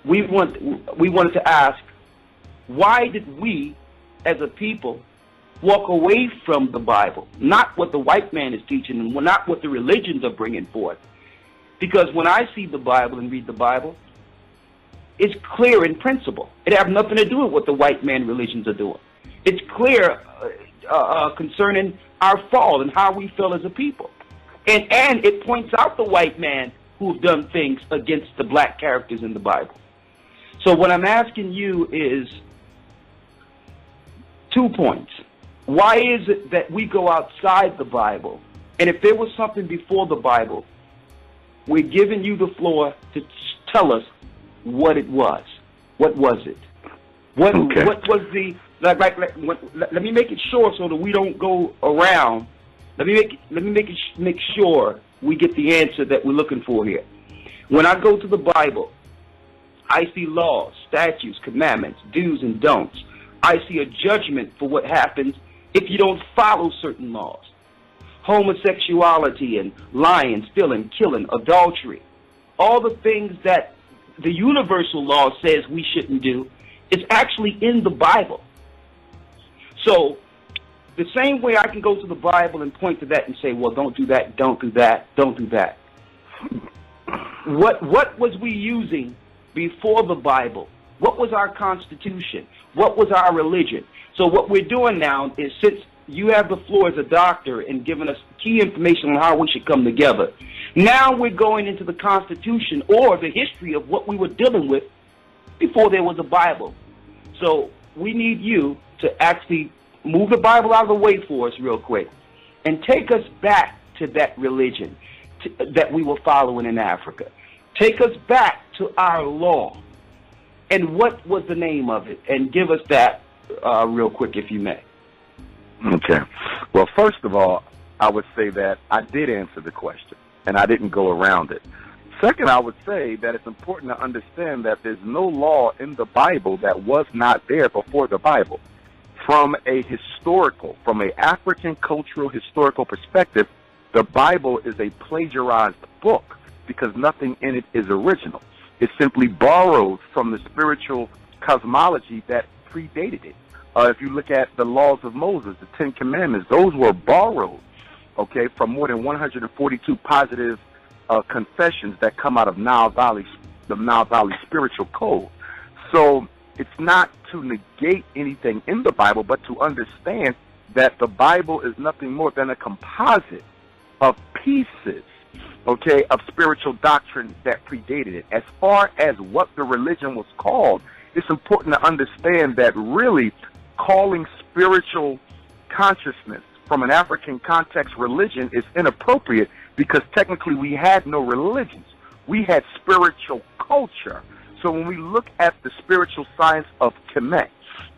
we wanted to ask, why did we, as a people, walk away from the Bible? Not what the white man is teaching, and not what the religions are bringing forth. Because when I see the Bible and read the Bible, it's clear in principle. It has nothing to do with what the white man religions are doing. It's clear concerning our fall and how we feel as a people. And it points out the white man who've done things against the black characters in the Bible. So what I'm asking you is 2 points. Why is it that we go outside the Bible? And if there was something before the Bible, we're giving you the floor to tell us what it was. What was it? What was the let me make it short so that we don't go around. Let me make sure we get the answer that we're looking for here. When I go to the Bible, I see laws, statutes, commandments, do's and don'ts. I see a judgment for what happens if you don't follow certain laws. Homosexuality and lying, stealing, killing, adultery. All the things that the universal law says we shouldn't do is actually in the Bible. So the same way I can go to the Bible and point to that and say, well, don't do that, don't do that, don't do that. What was we using before the Bible? What was our Constitution? What was our religion? So what we're doing now is, since you have the floor as a doctor and giving us key information on how we should come together, now we're going into the Constitution or the history of what we were dealing with before there was a Bible. So we need you to actually move the Bible out of the way for us real quick and take us back to that religion that we were following in Africa. Take us back to our law. And what was the name of it? And give us that real quick, if you may. Okay. Well, first of all, I would say that I did answer the question, and I didn't go around it. Second, I would say that it's important to understand that there's no law in the Bible that was not there before the Bible. From an African cultural historical perspective, the Bible is a plagiarized book because nothing in it is original. It simply borrowed from the spiritual cosmology that predated it. If you look at the laws of Moses, the Ten Commandments, those were borrowed, okay, from more than 142 positive confessions that come out of the Nile Valley spiritual code. So it's not to negate anything in the Bible, but to understand that the Bible is nothing more than a composite of pieces, okay, of spiritual doctrine that predated it. As far as what the religion was called, it's important to understand that really calling spiritual consciousness from an African context religion is inappropriate, because technically we had no religions. We had spiritual culture. So when we look at the spiritual science of Kemet,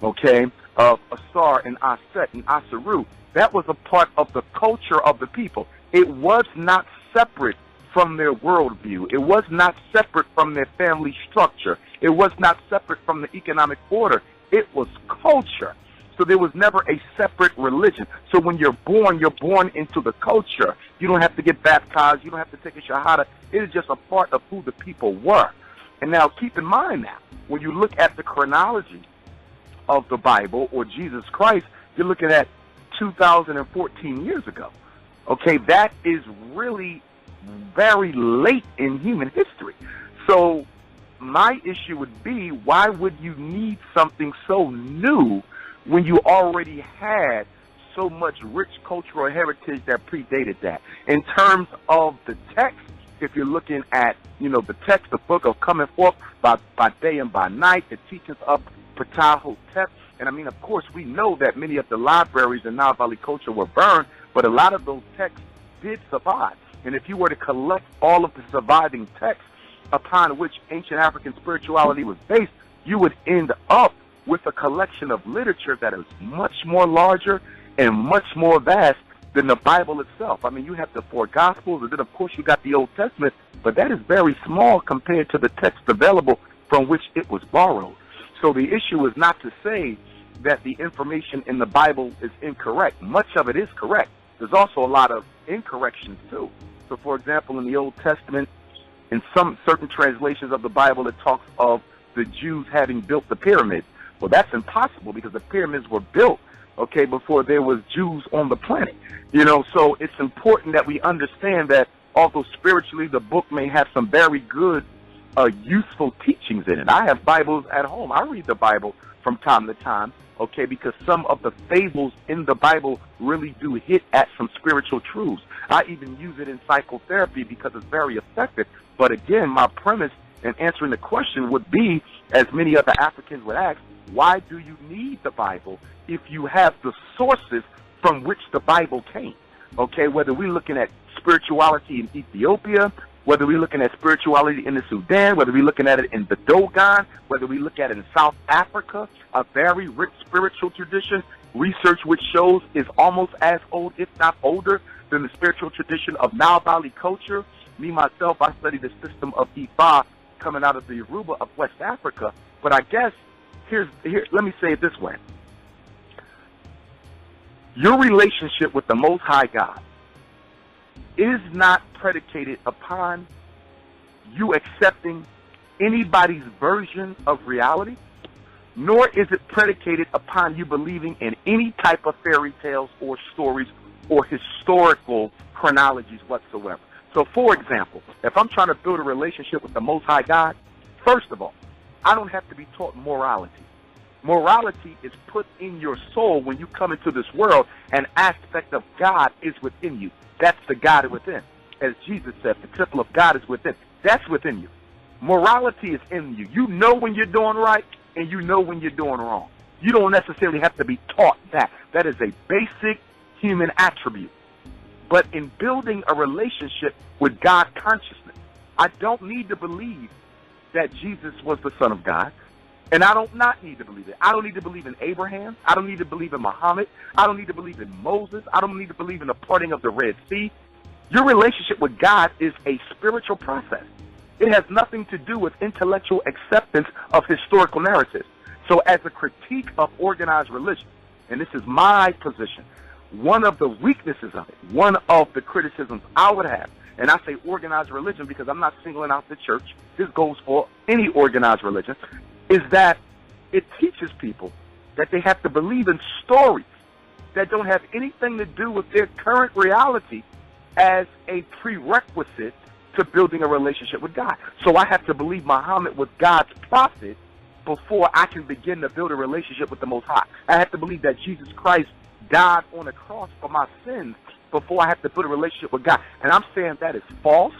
okay, of Asar and Aset and Asaru, that was a part of the culture of the people. It was not separate from their worldview. It was not separate from their family structure. It was not separate from the economic order. It was culture. So there was never a separate religion. So when you're born into the culture. You don't have to get baptized. You don't have to take a shahada. It is just a part of who the people were. And now keep in mind now, when you look at the chronology of the Bible or Jesus Christ, you're looking at 2014 years ago. Okay, that is really very late in human history. So my issue would be, why would you need something so new when you already had so much rich cultural heritage that predated that? In terms of the text, if you're looking at, the text, the book of coming forth by day and by night, the teachings of Ptah-hotep, and of course, we know that many of the libraries in Nile Valley culture were burned, but a lot of those texts did survive. And if you were to collect all of the surviving texts upon which ancient African spirituality was based, you would end up with a collection of literature that is much more larger and much more vast than the Bible itself. You have the 4 Gospels, and then, of course, you got the Old Testament, but that is very small compared to the text available from which it was borrowed. So the issue is not to say that the information in the Bible is incorrect. Much of it is correct. There's also a lot of incorrections, too. So, for example, in the Old Testament, in some certain translations of the Bible, it talks of the Jews having built the pyramids. Well, that's impossible because the pyramids were built, okay, before there was Jews on the planet. You know, so it's important that we understand that although spiritually the book may have some very good, useful teachings in it. I have Bibles at home. I read the Bible from time to time, okay, because some of the fables in the Bible really do hit at some spiritual truths. I even use it in psychotherapy because it's very effective. But again, my premise in answering the question would be, as many other Africans would ask, why do you need the Bible if you have the sources from which the Bible came? Okay, whether we're looking at spirituality in Ethiopia, whether we're looking at spirituality in the Sudan, whether we're looking at it in the Dogon, whether we look at it in South Africa, a very rich spiritual tradition, research which shows is almost as old, if not older, than the spiritual tradition of Nile Valley culture. Me, myself, I study the system of Ifa coming out of the Yoruba of West Africa. But I guess, let me say it this way. Your relationship with the Most High God is not predicated upon you accepting anybody's version of reality, nor is it predicated upon you believing in any type of fairy tales or stories or historical chronologies whatsoever. So, for example, if I'm trying to build a relationship with the Most High God, first of all, I don't have to be taught morality. Morality is put in your soul when you come into this world. An aspect of God is within you. That's the God within. As Jesus said, the temple of God is within. That's within you. Morality is in you. You know when you're doing right, and you know when you're doing wrong. You don't necessarily have to be taught that. That is a basic human attribute. But in building a relationship with God consciousness, I don't need to believe that Jesus was the Son of God. And I don't not need to believe it. I don't need to believe in Abraham. I don't need to believe in Muhammad. I don't need to believe in Moses. I don't need to believe in the parting of the Red Sea. Your relationship with God is a spiritual process. It has nothing to do with intellectual acceptance of historical narratives. So as a critique of organized religion, and this is my position, one of the weaknesses of it, one of the criticisms I would have, and I say organized religion because I'm not singling out the church, this goes for any organized religion, is that it teaches people that they have to believe in stories that don't have anything to do with their current reality as a prerequisite to building a relationship with God. So I have to believe Muhammad was God's prophet before I can begin to build a relationship with the Most High. I have to believe that Jesus Christ died on the cross for my sins before I have to build a relationship with God. And I'm saying that is false,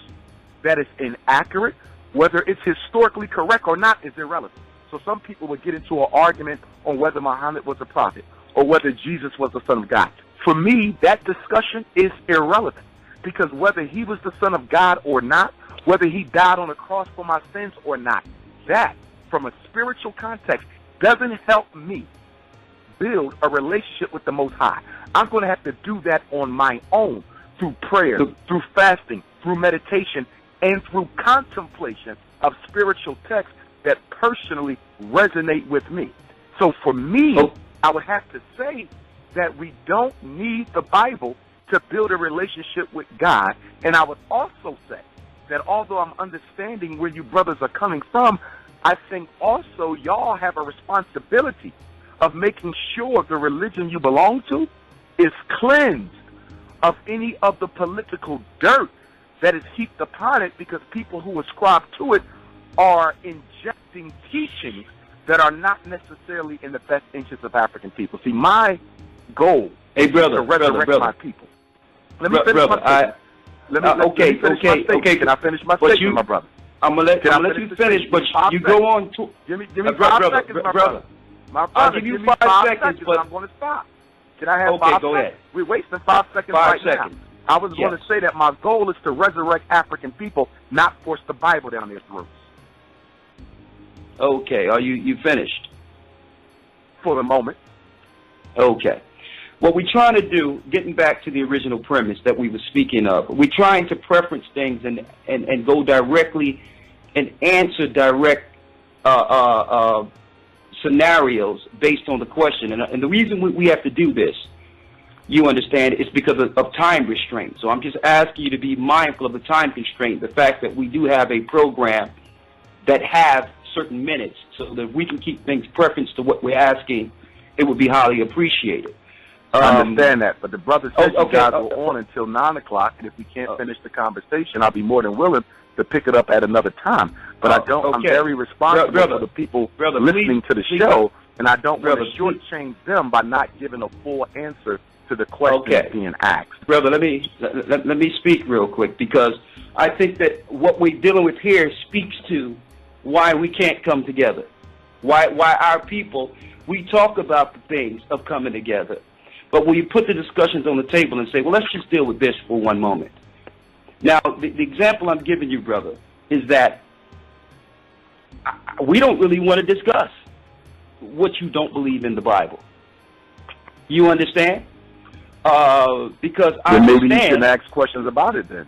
that is inaccurate. Whether it's historically correct or not is irrelevant. So some people would get into an argument on whether Muhammad was a prophet or whether Jesus was the Son of God. For me, that discussion is irrelevant because whether he was the Son of God or not, whether he died on the cross for my sins or not, that, from a spiritual context, doesn't help me build a relationship with the Most High. I'm going to have to do that on my own through prayer, through fasting, through meditation, and through contemplation of spiritual texts that personally resonate with me. So for me, I would have to say that we don't need the Bible to build a relationship with God. And I would also say that although I'm understanding where you brothers are coming from, I think also y'all have a responsibility of making sure the religion you belong to is cleansed of any of the political dirt that is heaped upon it, because people who ascribe to it are injecting teachings that are not necessarily in the best interest of African people. See, my goal is to resurrect my people. Let me finish my statement. Okay. Can I finish my statement, my brother? I'm gonna let you finish, but you go on to... Give me 5 seconds, my brother. I'll give you 5 seconds, but I'm going to stop. Can I have 5 seconds? Go ahead. We're wasting 5 seconds now. I was going to say that my goal is to resurrect African people, not force the Bible down their throats. Okay. Are you finished? For the moment. Okay. What we're trying to do, getting back to the original premise that we were speaking of, we're trying to preference things and go directly and answer direct scenarios based on the question. And the reason we have to do this, you understand, is because of time restraint. So I'm just asking you to be mindful of the time constraint, the fact that we do have a program that have certain minutes so that we can keep things preference to what we're asking, it would be highly appreciated. I understand that, but the brother said you guys were on until 9 o'clock, and if we can't finish the conversation, I'll be more than willing to pick it up at another time. But I'm very responsible for the people listening to the show, and I don't want to shortchange them by not giving a full answer to the question being asked. Brother, let me speak real quick, because I think that what we're dealing with here speaks to why we can't come together. Why our people, we talk about the things of coming together, but when you put the discussions on the table and say, well, let's just deal with this for one moment. Now, the example I'm giving you, brother, is that we don't really want to discuss what you don't believe in the Bible. You understand? Because I understand. Maybe you shouldn't ask questions about it then.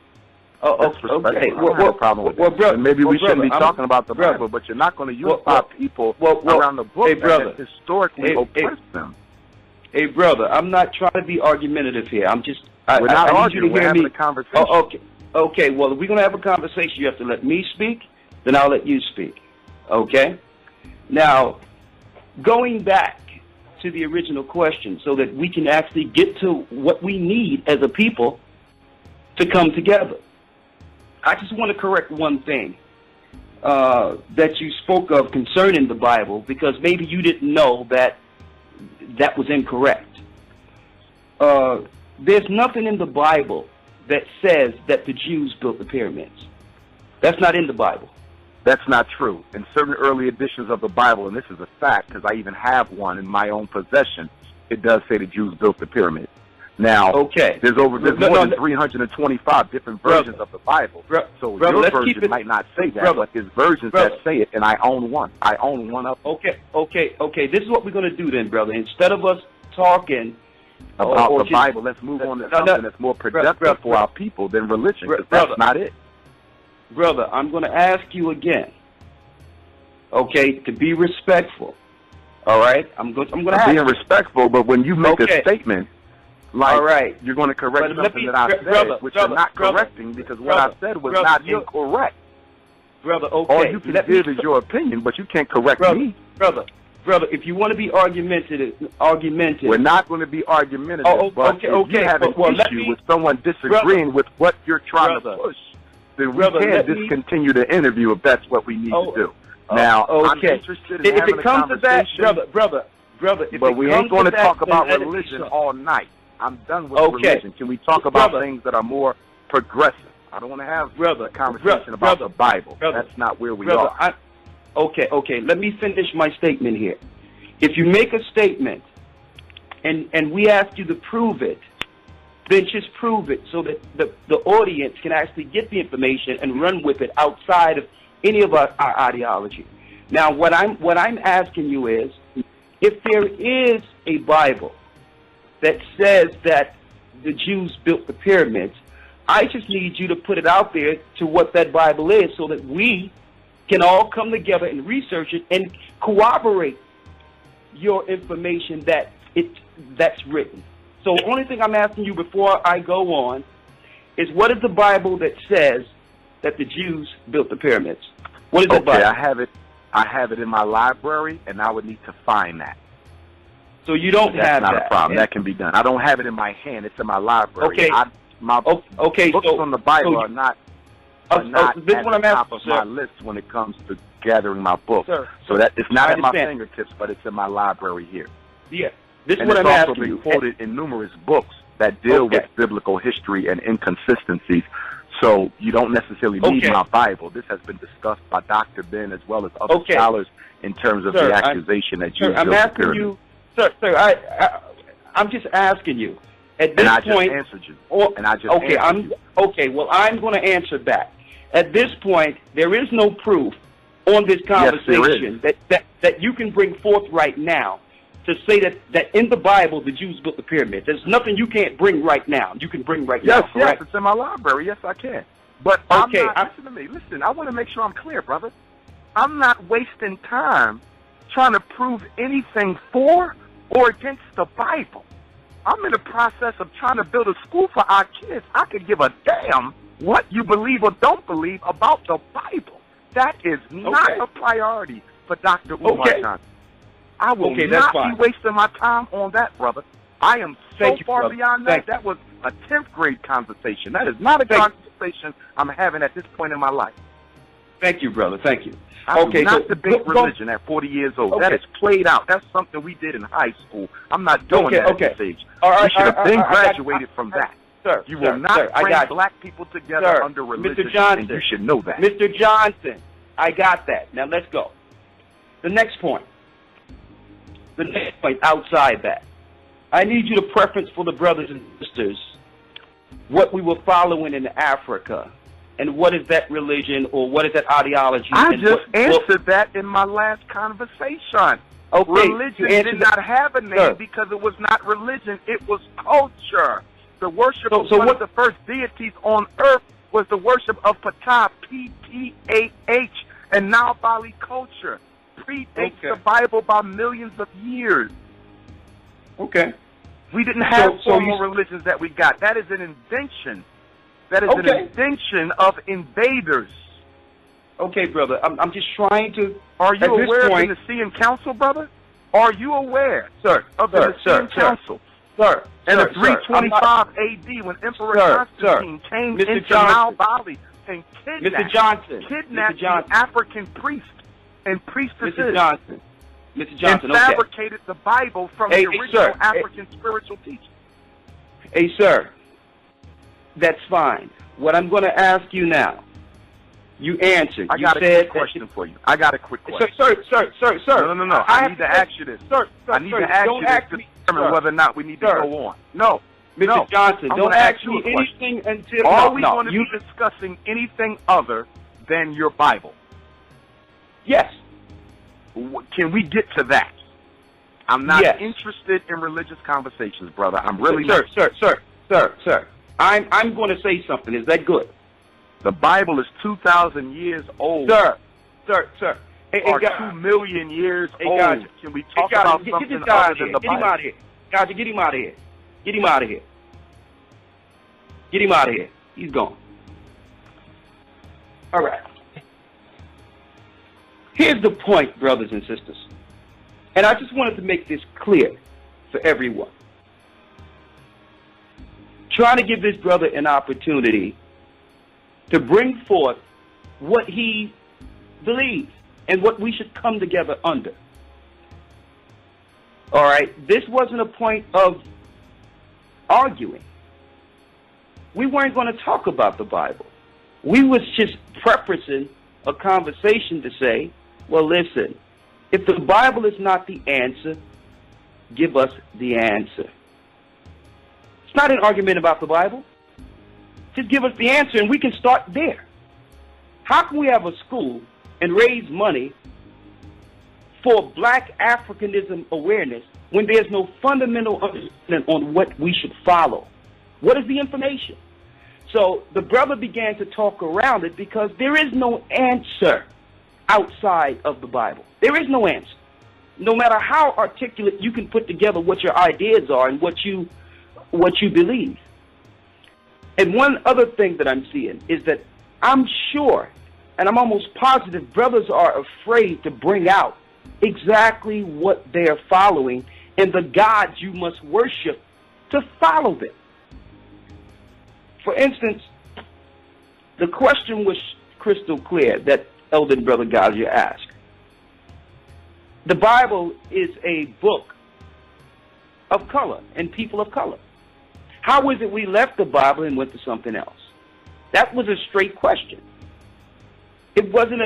Okay. I don't have a problem with that. Maybe we shouldn't be talking about the Bible, but you're not going to unify people around the book that has historically oppressed them. Hey, brother, I'm not trying to be argumentative here. I'm just... We're not arguing. We're having a conversation. Okay, well, if we're going to have a conversation, you have to let me speak, then I'll let you speak. Okay? Now, going back to the original question so that we can actually get to what we need as a people to come together. I just want to correct one thing that you spoke of concerning the Bible, because maybe you didn't know that was incorrect. There's nothing in the Bible that says that the Jews built the pyramids. That's not in the Bible. That's not true. In certain early editions of the Bible, and this is a fact because I even have one in my own possession, it does say the Jews built the pyramid. Now, there's more than 325 different versions of the Bible. So your version might not say that, but there's versions that say it, and I own one. I own one of them. Okay. This is what we're going to do then, brother. Instead of us talking about the Bible, let's move on to something that's more productive for our people than religion, because that's not it. Brother, I'm going to ask you again, to be respectful. All right? I'm going to ask you. Being respectful, but when you make a statement, like you're going to correct something that I said, which you're not correcting, because what I said was not incorrect. Brother, okay. All you can give is your opinion, but you can't correct me. Brother, if you want to be argumentative. We're not going to be argumentative, but if you have an issue with someone disagreeing with what you're trying to push, then we can discontinue the interview if that's what we need to do. Now, I'm interested in having a conversation. Brother, but we ain't going to talk about religion all night. I'm done with religion. Can we talk about things that are more progressive? I don't want to have a conversation about the Bible. That's not where we are. Okay. Let me finish my statement here. If you make a statement and we ask you to prove it, then just prove it so that the audience can actually get the information and run with it outside of any of our ideology. Now, what I'm asking you is, if there is a Bible that says that the Jews built the pyramids, I just need you to put it out there to what that Bible is so that we can all come together and research it and corroborate your information that's written. So the only thing I'm asking you before I go on is, what is the Bible that says that the Jews built the pyramids? What is the Bible? I have it in my library, and I would need to find that. So you don't have that? That's not a problem. That can be done. I don't have it in my hand. It's in my library. My books on the Bible are not at the top of my list when it comes to gathering my books. So that it's not at my fingertips, but it's in my library here. Yeah. This is what I'm asking you. It's also been quoted in numerous books that deal with biblical history and inconsistencies. So you don't necessarily need my Bible. This has been discussed by Dr. Ben as well as other scholars in terms of the accusation that you I'm asking you, sir, I'm just asking you. At this point, just answered you. Well, I'm going to answer back. At this point, there is no proof on this conversation that you can bring forth right now to say that in the Bible the Jews built the pyramids. There's nothing you can't bring right now. You can bring right now. Yes, it's in my library. Yes, I can. But listen to me. Listen, I want to make sure I'm clear, brother. I'm not wasting time trying to prove anything for or against the Bible. I'm in the process of trying to build a school for our kids. I could give a damn what you believe or don't believe about the Bible. That is not a priority for Dr. Umar Johnson. I will not be wasting my time on that, brother. I am so far beyond that. That was a 10th grade conversation. That is not a conversation I'm having at this point in my life. Thank you, brother. Thank you. I do not debate religion at 40 years old. That is played out. That's something we did in high school. I'm not doing that at this age. We should have been graduated from that. Sir, you will not bring black people together under religion, Mr. Johnson, and you should know that. Mr. Johnson, I got that. Now let's go. The next point. The next point outside that. I need you to preference for the brothers and sisters what we were following in Africa. And what is that religion or what is that ideology? I just answered that in my last conversation. Religion did not have a name because it was not religion. It was culture. The worship of one of the first deities on earth was the worship of Ptah, P-T-A-H, and Nile Valley culture. Predates the Bible by millions of years. Okay. We didn't have formal religions that we got. That is an invention. That is an invention of invaders. Okay, brother. I'm just trying to... Are you aware of the Nicaean Council, brother? Are you aware, of the Nicaean Council? Sir, and in 325 A.D., when Emperor Constantine came into Nile Valley and kidnapped the African priests and priestesses, Mr. Johnson, and fabricated the Bible from the original African spiritual teaching. Hey, sir, that's fine. What I'm going to ask you now, you answered. I got a quick question for you. I got a quick question. Sir. No. I need to ask you this. I need to ask you this to determine whether or not we need to go on. No. Mr. Johnson, don't ask me anything until... Are we going to be discussing anything other than your Bible? Yes. Can we get to that? I'm not interested in religious conversations, brother. I'm really not. Sir. I'm going to say something. Is that good? The Bible is 2,000 years old. Sir. Or 2 million years old. Can we talk about something other than the Bible? Get him out of here. Gotcha, get him out of here. Get him out of here. Get him out of here. He's gone. All right. Here's the point, brothers and sisters. And I just wanted to make this clear for everyone. Trying to give this brother an opportunity to bring forth what he believes and what we should come together under. All right? This wasn't a point of arguing. We weren't going to talk about the Bible. We was just prefacing a conversation to say, well, listen, if the Bible is not the answer, give us the answer. It's not an argument about the Bible. Just give us the answer and we can start there. How can we have a school and raise money for black Africanism awareness when there's no fundamental understanding on what we should follow? What is the information? So the brother began to talk around it because there is no answer outside of the Bible. There is no answer. No matter how articulate you can put together what your ideas are and what you believe. And one other thing that I'm seeing is that I'm sure, and I'm almost positive, brothers are afraid to bring out exactly what they're following and the gods you must worship to follow them. For instance, the question was crystal clear that Elder Brother Gaza asked. The Bible is a book of color and people of color. How is it we left the Bible and went to something else? That was a straight question. It wasn't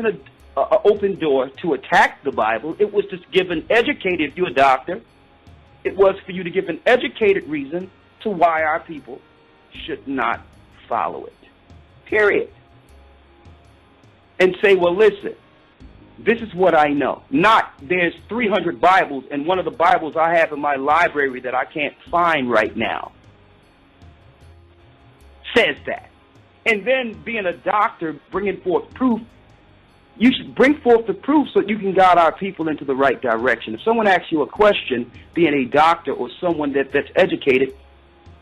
an open door to attack the Bible. It was just give an educated, if you're a doctor, it was for you to give an educated reason to why our people should not follow it. Period. And say, well, listen, this is what I know. Not there's 300 Bibles and one of the Bibles I have in my library that I can't find right now says that. And then being a doctor, bringing forth proof, you should bring forth the proof so you can guide our people into the right direction. If someone asks you a question, being a doctor or someone that's educated,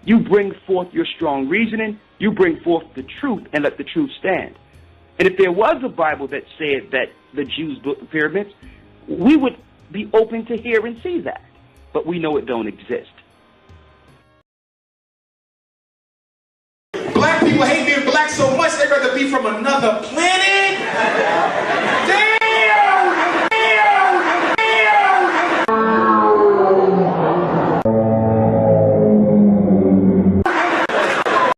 you bring forth your strong reasoning, you bring forth the truth and let the truth stand. And if there was a Bible that said that the Jews built the pyramids, we would be open to hear and see that. But we know it don't exist. Black people hate being black so much they'd rather be from another planet. Damn!